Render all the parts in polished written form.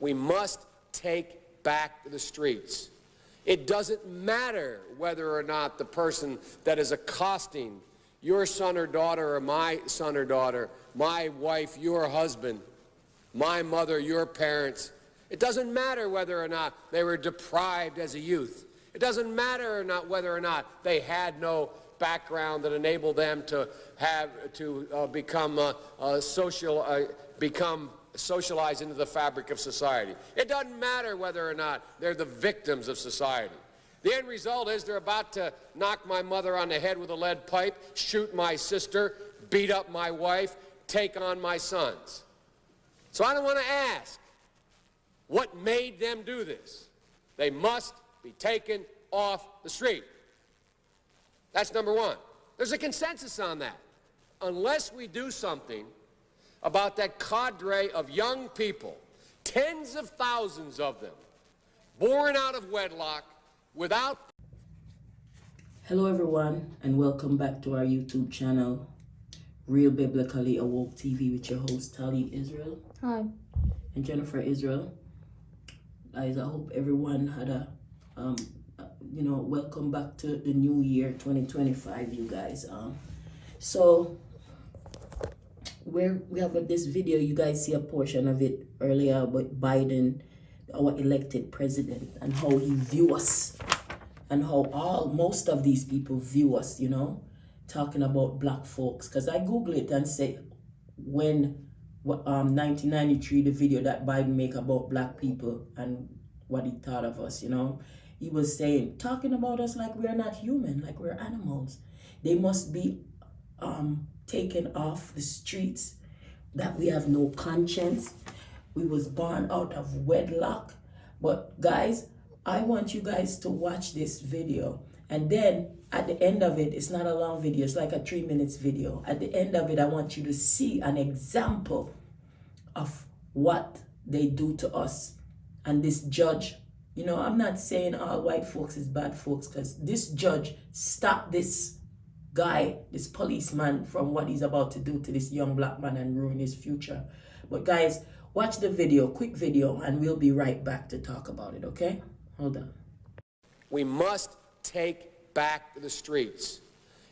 We must take back the streets. It doesn't matter whether or not the person that is accosting your son or daughter or my son or daughter, my wife, your husband, my mother, your parents. It doesn't matter whether or not they were deprived as a youth. It doesn't matter or not whether or not they had no background that enabled them to become socialized into the fabric of society. It doesn't matter whether or not they're the victims of society. The end result is they're about to knock my mother on the head with a lead pipe, shoot my sister, beat up my wife, take on my sons. So I don't want to ask what made them do this. They must be taken off the street. That's number one. There's a consensus on that. Unless we do something about that cadre of young people, tens of thousands of them, born out of wedlock, without... Hello everyone, and welcome back to our YouTube channel, Real Biblically Awoke TV, with your host, Tali Israel. Hi. And Jennifer Israel. Guys, I hope everyone had a, welcome back to the new year, 2025, you guys. So, we have this video, you guys see a portion of it earlier about Biden, our elected president, and how he views us, and how most of these people view us, talking about black folks. Because I Google it and say, when 1993, the video that Biden make about black people and what he thought of us, he was saying, talking about us like we're not human, like we're animals. They must be taken off the streets, that we have no conscience, we was born out of wedlock. But guys, I want you guys to watch this video, and then at the end of it, it's not a long video, it's like a 3 minutes video. At the end of it, I want you to see an example of what they do to us. And this judge, I'm not saying all white folks is bad folks, because this judge stopped this guy, this policeman, from what he's about to do to this young black man and ruin his future. But guys, watch the video, quick video, and we'll be right back to talk about it, okay? Hold on. We must take back the streets.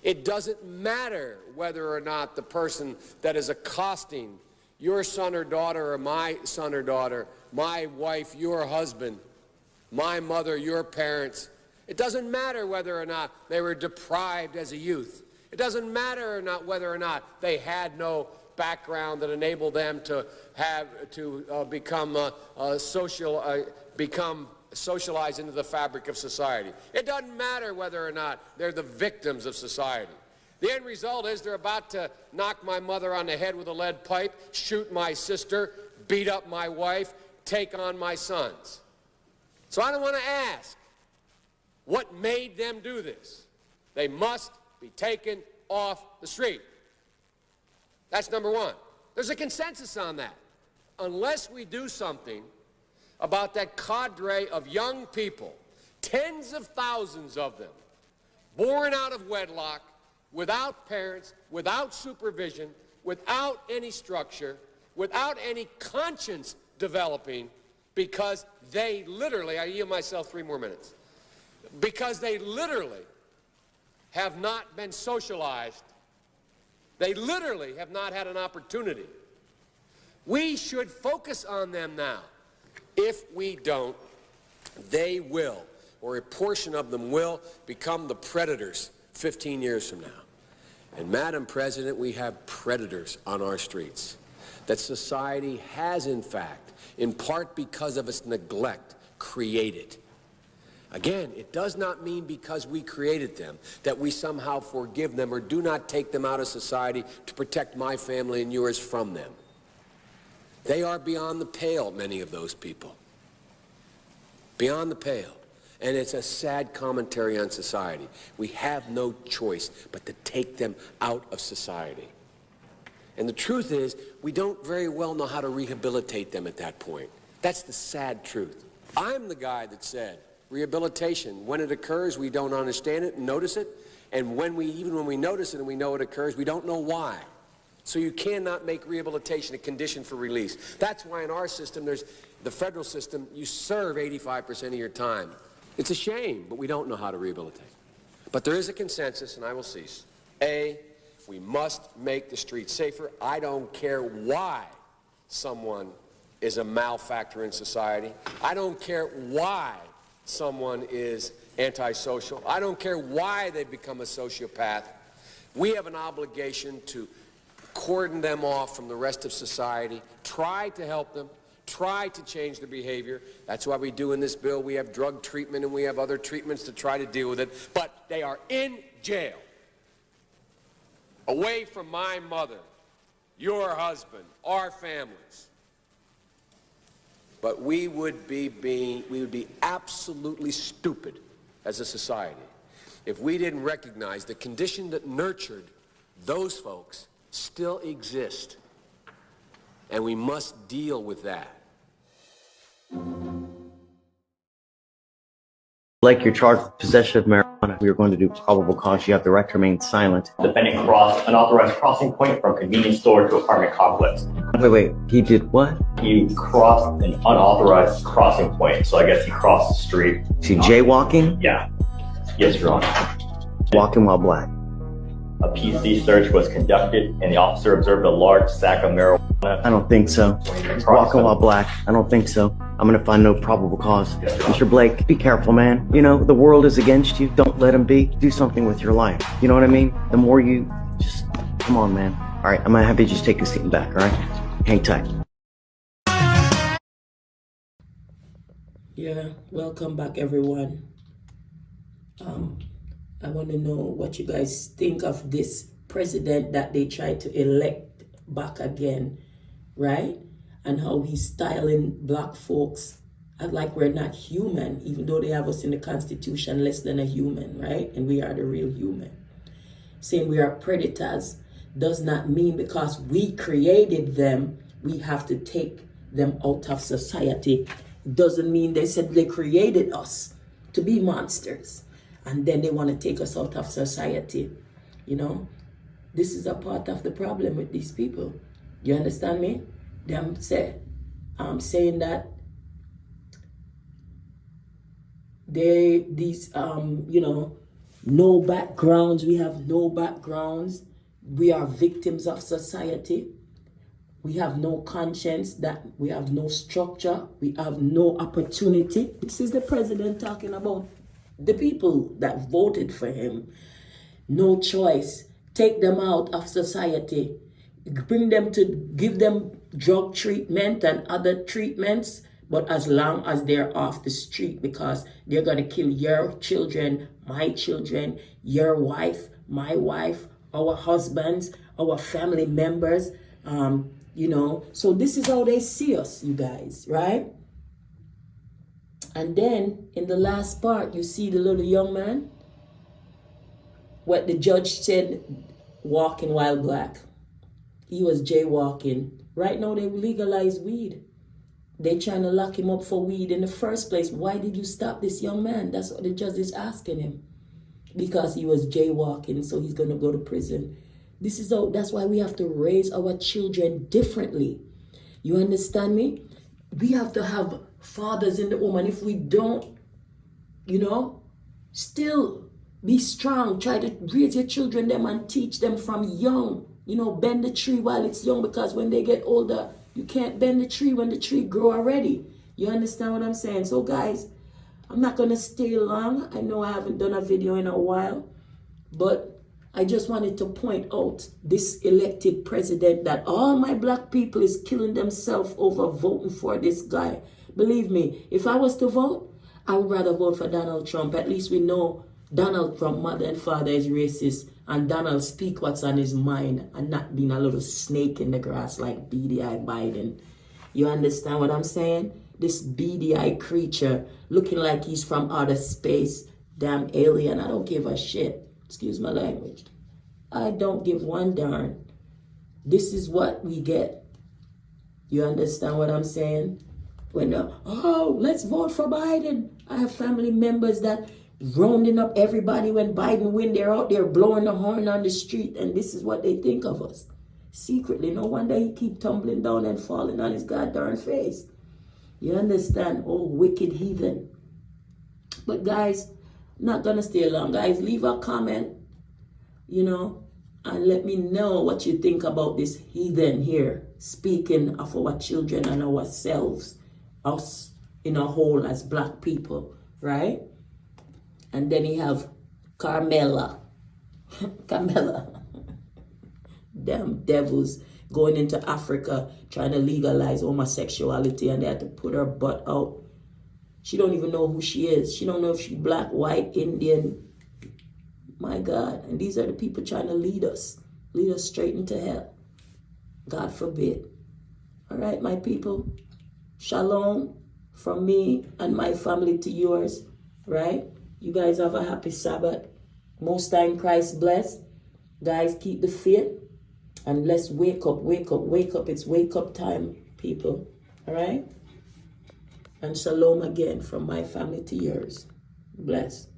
It doesn't matter whether or not the person that is accosting your son or daughter or my son or daughter, my wife, your husband, my mother, your parents. It doesn't matter whether or not they were deprived as a youth. It doesn't matter or not whether or not they had no background that enabled them to become socialized into the fabric of society. It doesn't matter whether or not they're the victims of society. The end result is they're about to knock my mother on the head with a lead pipe, shoot my sister, beat up my wife, take on my sons. So I don't want to ask what made them do this. They must be taken off the street. That's number one. There's a consensus on that. Unless we do something about that cadre of young people, tens of thousands of them, born out of wedlock, without parents, without supervision, without any structure, without any conscience developing, because they literally, I yield myself 3 more minutes, because they literally have not been socialized. They literally have not had an opportunity. We should focus on them now. If we don't, they will, or a portion of them will, become the predators 15 years from now. And Madam President, we have predators on our streets that society has, in fact, in part because of its neglect, created. Again, it does not mean because we created them that we somehow forgive them or do not take them out of society to protect my family and yours from them. They are beyond the pale, many of those people. Beyond the pale. And it's a sad commentary on society. We have no choice but to take them out of society. And the truth is, we don't very well know how to rehabilitate them at that point. That's the sad truth. I'm the guy that said, rehabilitation, when it occurs, we don't understand it and notice it. And even when we notice it and we know it occurs, we don't know why. So you cannot make rehabilitation a condition for release. That's why in our system, there's the federal system, you serve 85% of your time. It's a shame, but we don't know how to rehabilitate. But there is a consensus, and I will cease. A, we must make the streets safer. I don't care why someone is a malefactor in society. I don't care why someone is antisocial. I don't care why they become a sociopath. We have an obligation to cordon them off from the rest of society, try to help them, try to change their behavior. That's why we do in this bill. We have drug treatment and we have other treatments to try to deal with it. But they are in jail, away from my mother, your husband, our families. But we would be absolutely stupid as a society if we didn't recognize the condition that nurtured those folks still exist, and we must deal with that. Like you're charged with possession of marijuana. We are going to do probable cause. You have the right to remain silent. Defendant crossed unauthorized crossing point from convenience store to apartment complex. Wait, he did what? He crossed an unauthorized crossing point, so I guess he crossed the street. Is he jaywalking? Yeah. Yes, Your Honor. Walking while black. A PC search was conducted, and the officer observed a large sack of marijuana. I don't think so. Walking while black. I don't think so. I'm gonna find no probable cause. Mr. Blake, be careful, man. You know, the world is against you. Don't let him be. Do something with your life. You know what I mean? The more you just, come on, man. All right, I'm gonna have you just take a seat back, all right? Hang tight. Yeah, welcome back, everyone. I want to know what you guys think of this president that they tried to elect back again, right? And how he's styling black folks like we're not human, even though they have us in the Constitution less than a human, right? And we are the real human. Saying we are predators does not mean because we created them, we have to take them out of society. It doesn't mean they said they created us to be monsters and then they want to take us out of society. You know, this is a part of the problem with these people. You understand me? Them saying that no backgrounds, we have no backgrounds, we are victims of society, we have no conscience, that we have no structure, we have no opportunity. This is the president talking about the people that voted for him. No choice. Take them out of society. Bring them to give them drug treatment and other treatments, but as long as they're off the street, because they're going to kill your children, my children, your wife, my wife, our husbands, our family members, so this is how they see us, you guys, right? And then in the last part, you see the little young man, what the judge said, walking while black. He was jaywalking. Right now they legalize weed. They trying to lock him up for weed in the first place. Why did you stop this young man? That's what the judge is asking him. Because he was jaywalking, so he's gonna go to prison. That's why we have to raise our children differently. You understand me? We have to have fathers in the home, and if we don't, still be strong. Try to raise your children them and teach them from young. Bend the tree while it's young, because when they get older, you can't bend the tree when the tree grow already. You understand what I'm saying? So guys, I'm not gonna stay long. I know I haven't done a video in a while, but I just wanted to point out this elected president that all my black people is killing themselves over voting for this guy. Believe me, if I was to vote, I would rather vote for Donald Trump. At least we know Donald Trump, mother and father, is racist, and Donald speak what's on his mind and not being a little snake in the grass like beady-eye Biden. You understand what I'm saying? This beady-eye creature looking like he's from outer space. Damn alien, I don't give a shit. Excuse my language. I don't give one darn. This is what we get. You understand what I'm saying? Let's vote for Biden. I have family members that rounding up everybody when Biden win. They're out there blowing the horn on the street, and this is what they think of us. secretly. No wonder he keep tumbling down and falling on his goddamn face. You understand? Oh, wicked heathen. But guys, not gonna stay long. Guys, leave a comment, and let me know what you think about this heathen here, speaking of our children and ourselves, us in a whole as black people, right? And then you have Carmela. Carmela. Damn devils going into Africa trying to legalize homosexuality, and they had to put her butt out. She don't even know who she is. She don't know if she's black, white, Indian. My God. And these are the people trying to lead us straight into hell. God forbid. All right, my people. Shalom from me and my family to yours, right? You guys have a happy Sabbath. Most time Christ bless. Guys, keep the faith. And let's wake up, wake up, wake up. It's wake up time, people. All right? And shalom again from my family to yours. Bless.